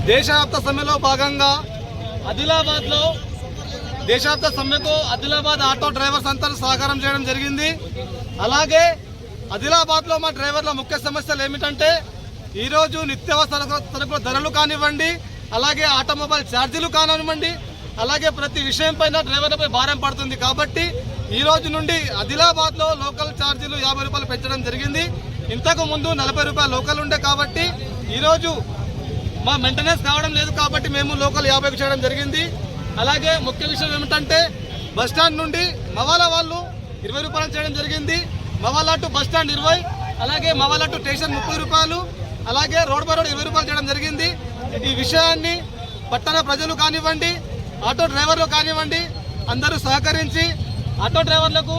దేశవ్యాప్త సమ్మెలో భాగంగా ఆదిలాబాద్లో దేశవ్యాప్త సమ్మెకు ఆదిలాబాద్ ఆటో డ్రైవర్స్ అంతా సహకారం చేయడం జరిగింది. అలాగే ఆదిలాబాద్లో మా డ్రైవర్ల ముఖ్య సమస్యలు ఏమిటంటే ఈరోజు నిత్యావసర సరుకుల ధరలు కానివ్వండి, అలాగే ఆటోమొబైల్ ఛార్జీలు కానివ్వండి, అలాగే ప్రతి విషయం పైన డ్రైవర్లపై భారం పడుతుంది. కాబట్టి ఈ రోజు నుండి ఆదిలాబాద్లో లోకల్ ఛార్జీలు 50 రూపాయలు పెంచడం జరిగింది. ఇంతకు ముందు 40 రూపాయలు లోకల్ ఉండే కాబట్టి ఈరోజు మా మెయింటెనెన్స్ కావడం లేదు కాబట్టి మేము లోకల్ 50కి చేయడం జరిగింది. అలాగే ముఖ్య విషయం ఏమిటంటే బస్టాండ్ నుండి మవాలా వాళ్ళు 20 రూపాయలు చేయడం జరిగింది. మవాలా టు బస్టాండ్ 20, అలాగే మవాలా టు స్టేషన్ 30 రూపాయలు, అలాగే రోడ్ బై రోడ్ 20 రూపాయలు చేయడం జరిగింది. ఈ విషయాన్ని పట్టణ ప్రజలు కానివ్వండి, ఆటో డ్రైవర్లు కానివ్వండి అందరూ సహకరించి ఆటో డ్రైవర్లకు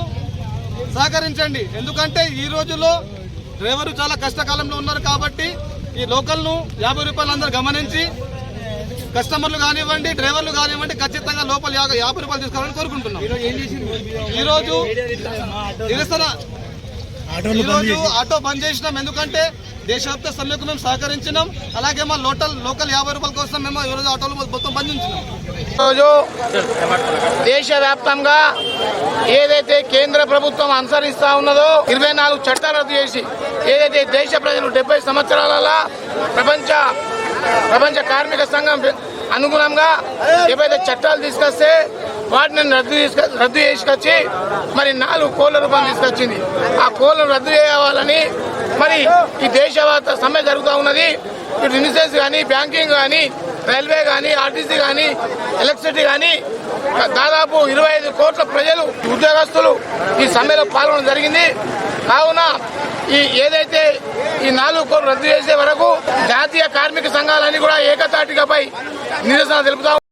సహకరించండి. ఎందుకంటే ఈ రోజుల్లో డ్రైవర్లు చాలా కష్టకాలంలో ఉన్నారు కాబట్టి ఈ లోకల్ను 50 రూపాయలు అందరూ గమనించి కస్టమర్లు కానివ్వండి, డ్రైవర్లు కానివ్వండి ఖచ్చితంగా లోపల 50 రూపాయలు తీసుకోవాలని కోరుకుంటున్నాం. ఈరోజు ఆటో బంద్ చేసినాం. ఎందుకంటే దేశవ్యాప్త సమ్మెకు మేము సహకరించినాం. అలాగే మా లోకల్ 50 రూపాయల కోసం మేము ఈరోజు ఆటోలు మొత్తం బంద్ ఉంచినాం. ఈరోజు దేశవ్యాప్తంగా ఏదైతే కేంద్ర ప్రభుత్వం అనుసరిస్తా ఉన్నదో 24 చట్టాలు రద్దు చేసి ఏదైతే దేశ ప్రజలు 70 సంవత్సరాల ప్రపంచ కార్మిక సంఘం అనుగుణంగా ఏవైతే చట్టాలు తీసుకొస్తే వాటిని రద్దు చేసుకొచ్చి మరి 4 కోట్ల రూపాయలు తీసుకొచ్చింది. ఆ కోళ్లను రద్దు చేయాలని మరి ఈ దేశవ్యాప్త సమ్మె జరుగుతూ ఉన్నది. ఇటు ఇన్సూరెన్స్ కానీ, బ్యాంకింగ్ కానీ, రైల్వే కానీ, ఆర్టీసీ కానీ, ఎలక్ట్రిసిటీ కానీ దాదాపు 25 కోట్ల ప్రజలు ఉద్యోగస్తులు ఈ సమ్మెలో పాల్గొనడం జరిగింది. కావున ఏదైతే ఈ 4 కోట్లు రద్దు చేసే వరకు జాతీయ కార్మిక సంఘాలన్నీ కూడా ఏకతాటికపై నిరసన తెలుపుతాం.